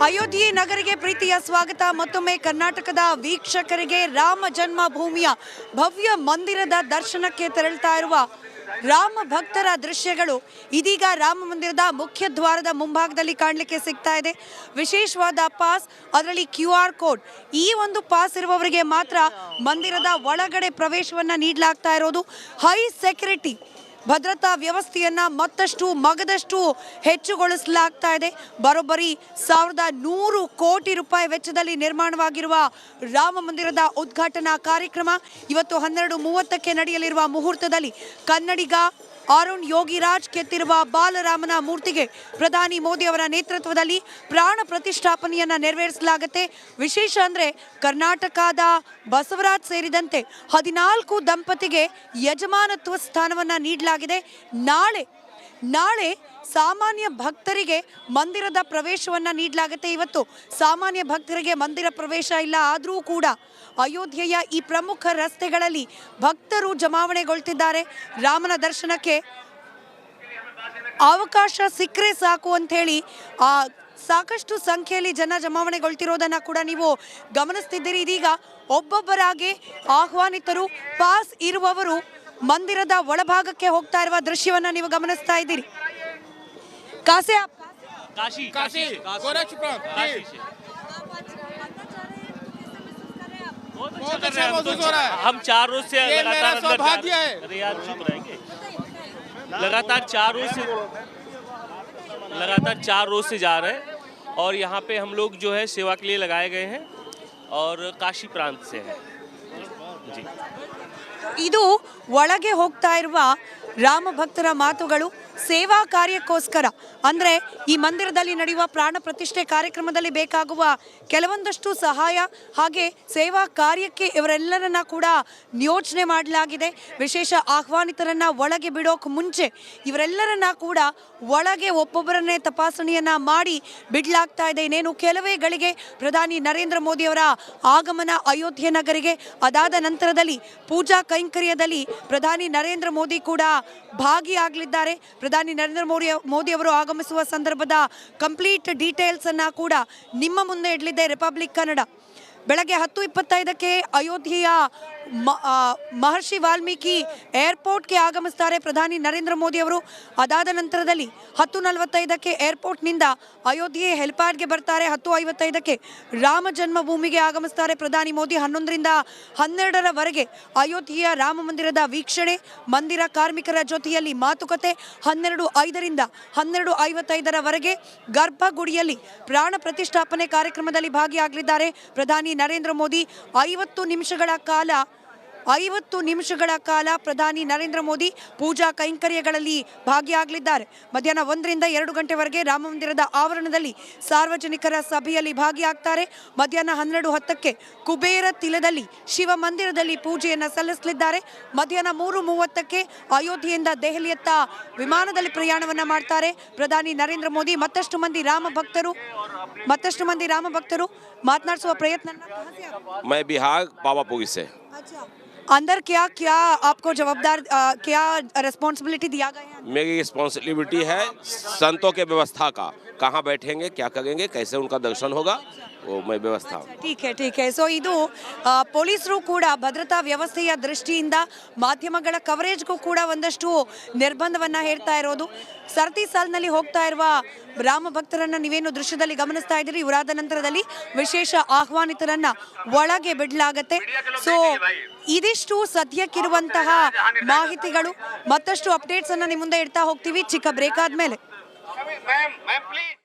ಅಯೋಧ್ಯೆ ನಗರಿಗೆ ಪ್ರೀತಿಯ ಸ್ವಾಗತ. ಮತ್ತೊಮ್ಮೆ ಕರ್ನಾಟಕದ ವೀಕ್ಷಕರಿಗೆ ರಾಮ ಜನ್ಮಭೂಮಿಯ ಭವ್ಯ ಮಂದಿರದ ದರ್ಶನಕ್ಕೆ ತೆರಳುತ್ತಾ ಇರುವ ರಾಮ ಭಕ್ತರ ದೃಶ್ಯಗಳು ಇದೀಗ ರಾಮ ಮಂದಿರದ ಮುಖ್ಯ ದ್ವಾರದ ಮುಂಭಾಗದಲ್ಲಿ ಕಾಣಲಿಕ್ಕೆ ಸಿಗ್ತಾ ಇದೆ. ವಿಶೇಷವಾದ ಪಾಸ್, ಅದರಲ್ಲಿ QR ಕೋಡ್. ಈ ಒಂದು ಪಾಸ್ ಇರುವವರಿಗೆ ಮಾತ್ರ ಮಂದಿರದ ಒಳಗಡೆ ಪ್ರವೇಶವನ್ನ ನೀಡಲಾಗ್ತಾ ಇರೋದು. ಹೈ ಸೆಕ್ಯೂರಿಟಿ ಭದ್ರತಾ ವ್ಯವಸ್ಥೆಯನ್ನ ಮತ್ತಷ್ಟು ಮಗದಷ್ಟು ಹೆಚ್ಚುಗೊಳಿಸಲಾಗ್ತಾ ಇದೆ. ಬರೋಬ್ಬರಿ 1100 ಕೋಟಿ ರೂಪಾಯಿ ವೆಚ್ಚದಲ್ಲಿ ನಿರ್ಮಾಣವಾಗಿರುವ ರಾಮ ಮಂದಿರದ ಉದ್ಘಾಟನಾ ಕಾರ್ಯಕ್ರಮ ಇವತ್ತು 12:30ಕ್ಕೆ ನಡೆಯಲಿರುವ ಮುಹೂರ್ತದಲ್ಲಿ ಕನ್ನಡಿಗ ಅರುಣ್ ಯೋಗಿರಾಜ್ ಕೆತ್ತಿರುವ ಬಾಲರಾಮನ ಮೂರ್ತಿಗೆ ಪ್ರಧಾನಿ ಮೋದಿ ಅವರ ನೇತೃತ್ವದಲ್ಲಿ ಪ್ರಾಣ ಪ್ರತಿಷ್ಠಾಪನೆಯನ್ನ ನೆರವೇರಿಸಲಾಗುತ್ತೆ. ವಿಶೇಷ ಅಂದ್ರೆ ಕರ್ನಾಟಕದ ಬಸವರಾಜ್ ಸೇರಿದಂತೆ 14 ದಂಪತಿಗೆ ಯಜಮಾನತ್ವ ಸ್ಥಾನವನ್ನ ನೀಡಲಾಗಿದೆ. ನಾಳೆ ಸಾಮಾನ್ಯ ಭಕ್ತರಿಗೆ ಮಂದಿರದ ಪ್ರವೇಶವನ್ನ ನೀಡಲಾಗುತ್ತೆ. ಇವತ್ತು ಸಾಮಾನ್ಯ ಭಕ್ತರಿಗೆ ಮಂದಿರ ಪ್ರವೇಶ ಇಲ್ಲ, ಆದರೂ ಕೂಡ ಅಯೋಧ್ಯೆಯ ಈ ಪ್ರಮುಖ ರಸ್ತೆಗಳಲ್ಲಿ ಭಕ್ತರು ಜಮಾವಣೆಗೊಳ್ತಿದ್ದಾರೆ. ರಾಮನ ದರ್ಶನಕ್ಕೆ ಅವಕಾಶ ಸಿಕ್ಕರೆ ಸಾಕು ಅಂತ ಹೇಳಿ ಸಾಕಷ್ಟು ಸಂಖ್ಯೆಯಲ್ಲಿ ಜನ ಜಮಾವಣೆಗೊಳ್ತಿರೋದನ್ನ ಕೂಡ ನೀವು ಗಮನಿಸ್ತಿದ್ದೀರಿ. ಇದೀಗ ಒಬ್ಬೊಬ್ಬರಾಗಿ ಆಹ್ವಾನಿತರು, ಪಾಸ್ ಇರುವವರು ಮಂದಿರದ ಒಳಭಾಗಕ್ಕೆ ಹೋಗ್ತಾ ಇರುವ ದೃಶ್ಯವನ್ನ ನೀವು ಗಮನಿಸ್ತಾ ಇದ್ದೀರಿ. काशी हम 4 रोज से लगातार 4 रोज से जा रहे हैं और यहाँ पे हम लोग जो है सेवा के लिए लगाए गए हैं और काशी प्रांत से हैं जी। ಇದು ಒಳಗೆ ಹೋಗ್ತಾ ಇರುವ ರಾಮ ಭಕ್ತರ ಮಾತುಗಳು ಸೇವಾ ಕಾರ್ಯಕ್ಕೋಸ್ಕರ. ಅಂದರೆ ಈ ಮಂದಿರದಲ್ಲಿ ನಡೆಯುವ ಪ್ರಾಣ ಪ್ರತಿಷ್ಠೆ ಕಾರ್ಯಕ್ರಮದಲ್ಲಿ ಬೇಕಾಗುವ ಕೆಲವೊಂದಷ್ಟು ಸಹಾಯ ಹಾಗೆ ಸೇವಾ ಕಾರ್ಯಕ್ಕೆ ಇವರೆಲ್ಲರನ್ನ ಕೂಡ ನಿಯೋಜನೆ ಮಾಡಲಾಗಿದೆ. ವಿಶೇಷ ಆಹ್ವಾನಿತರನ್ನ ಒಳಗೆ ಬಿಡೋಕೆ ಮುಂಚೆ ಇವರೆಲ್ಲರನ್ನ ಕೂಡ ಒಳಗೆ ಒಬ್ಬೊಬ್ಬರನ್ನೇ ತಪಾಸಣೆಯನ್ನ ಮಾಡಿ ಬಿಡಲಾಗ್ತಾ ಇದೆ. ಇನ್ನೇನು ಕೆಲವೇ ಗಳಿಗೆ ಪ್ರಧಾನಿ ನರೇಂದ್ರ ಮೋದಿ ಅವರ ಆಗಮನ ಅಯೋಧ್ಯೆ ನಗರಿಗೆ. ಅದಾದ ನಂತರದಲ್ಲಿ ಪೂಜಾ ಕೈಂಕರ್ಯದಲ್ಲಿ ಪ್ರಧಾನಿ ನರೇಂದ್ರ ಮೋದಿ ಕೂಡ ಭಾಗಿಯಾಗಲಿದ್ದಾರೆ. ಪ್ರಧಾನಿ ನರೇಂದ್ರ ಮೋದಿ ಅವರು ಆಗಮಿಸುವ ಸಂದರ್ಭದ ಕಂಪ್ಲೀಟ್ ಡೀಟೇಲ್ಸ್ ಅನ್ನ ಕೂಡ ನಿಮ್ಮ ಮುಂದೆ ಇಡಲಿದೆ ರಿಪಬ್ಲಿಕ್ ಕನ್ನಡ. ಬೆಳಗ್ಗೆ 10:25ಕ್ಕೆ ಅಯೋಧ್ಯೆಯ ಮಹರ್ಷಿ ವಾಲ್ಮೀಕಿ ಏರ್ಪೋರ್ಟ್ಗೆ ಆಗಮಿಸ್ತಾರೆ ಪ್ರಧಾನಿ ನರೇಂದ್ರ ಮೋದಿ ಅವರು. ಅದಾದ ನಂತರದಲ್ಲಿ 10:45ಕ್ಕೆ ಏರ್ಪೋರ್ಟ್ನಿಂದ ಅಯೋಧ್ಯೆ ಹೆಲಿಪ್ಯಾಡ್ಗೆ ಬರ್ತಾರೆ. 10:55ಕ್ಕೆ ರಾಮ ಜನ್ಮಭೂಮಿಗೆ ಆಗಮಿಸ್ತಾರೆ ಪ್ರಧಾನಿ ಮೋದಿ. 11ರಿಂದ 12ರವರೆಗೆ ಅಯೋಧ್ಯೆಯ ರಾಮ ಮಂದಿರದ ವೀಕ್ಷಣೆ, ಮಂದಿರ ಕಾರ್ಮಿಕರ ಜೊತೆಯಲ್ಲಿ ಮಾತುಕತೆ. 12:05ರಿಂದ 12:55ರವರೆಗೆ ಗರ್ಭಗುಡಿಯಲ್ಲಿ ಪ್ರಾಣ ಪ್ರತಿಷ್ಠಾಪನೆ ಕಾರ್ಯಕ್ರಮದಲ್ಲಿ ಭಾಗಿಯಾಗಲಿದ್ದಾರೆ ಪ್ರಧಾನಿ ನರೇಂದ್ರ ಮೋದಿ. 50 ನಿಮಿಷಗಳ ಕಾಲ ಪ್ರಧಾನಿ ನರೇಂದ್ರ ಮೋದಿ ಪೂಜಾ ಕೈಂಕರ್ಯಗಳಲ್ಲಿ ಭಾಗಿಯಾಗಲಿದ್ದಾರೆ. ಮಧ್ಯಾಹ್ನ 1ರಿಂದ 2 ಗಂಟೆವರೆಗೆ ರಾಮ ಮಂದಿರದ ಆವರಣದಲ್ಲಿ ಸಾರ್ವಜನಿಕರ ಸಭೆಯಲ್ಲಿ ಭಾಗಿಯಾಗ್ತಾರೆ. ಮಧ್ಯಾಹ್ನ 12:10ಕ್ಕೆ ಕುಬೇರ ತಿಲದಲ್ಲಿ ಶಿವ ಮಂದಿರದಲ್ಲಿ ಪೂಜೆಯನ್ನು ಸಲ್ಲಿಸಲಿದ್ದಾರೆ. ಮಧ್ಯಾಹ್ನ 3:30ಕ್ಕೆ ಅಯೋಧ್ಯೆಯಿಂದ ದೆಹಲಿಯತ್ತ ವಿಮಾನದಲ್ಲಿ ಪ್ರಯಾಣವನ್ನ ಮಾಡ್ತಾರೆ ಪ್ರಧಾನಿ ನರೇಂದ್ರ ಮೋದಿ. ಮತ್ತಷ್ಟು ಮಂದಿ ರಾಮ ಭಕ್ತರು ಮಾತನಾಡಿಸುವ ಪ್ರಯತ್ನ. मैं बिहार पावापुरी से। अंदर क्या आपको जवाबदार क्या रिस्पॉन्सिबिलिटी दिया गया है? मेरी रिस्पॉन्सिबिलिटी है संतों के व्यवस्था का, कहाँ बैठेंगे, क्या करेंगे, कैसे उनका दर्शन होगा, वो मैं व्यवस्था. ठीक है. ಸೊ ಇದು ಪೊಲೀಸರು ಕೂಡ ಭದ್ರತಾ ವ್ಯವಸ್ಥೆಯ ದೃಷ್ಟಿಯಿಂದ ಮಾಧ್ಯಮಗಳ ಕವರೇಜ್ಗೂ ಕೂಡ ಒಂದಷ್ಟು ನಿರ್ಬಂಧವನ್ನ ಹೇರ್ತಾ ಇರೋದು. ಸರತಿ ಸಾಲಿನಲ್ಲಿ ಹೋಗ್ತಾ ಇರುವ ರಾಮ ಭಕ್ತರನ್ನ ನೀವೇನು ದೃಶ್ಯದಲ್ಲಿ ಗಮನಿಸ್ತಾ ಇದ್ದೀರಿ. ಇವರಾದ ನಂತರದಲ್ಲಿ ವಿಶೇಷ ಆಹ್ವಾನಿತರನ್ನ ಒಳಗೆ ಬಿಡಲಾಗತ್ತೆ. ಸೊ ಇದಿಷ್ಟು ಸದ್ಯಕ್ಕಿರುವಂತಹ ಮಾಹಿತಿಗಳು. ಮತ್ತಷ್ಟು ಅಪ್ಡೇಟ್ಸ್ ಅನ್ನ ನಿಮ್ಮ ಮುಂದೆ ಇಡ್ತಾ ಹೋಗ್ತೀವಿ ಚಿಕ್ಕ ಬ್ರೇಕ್ ಆದ್ಮೇಲೆ.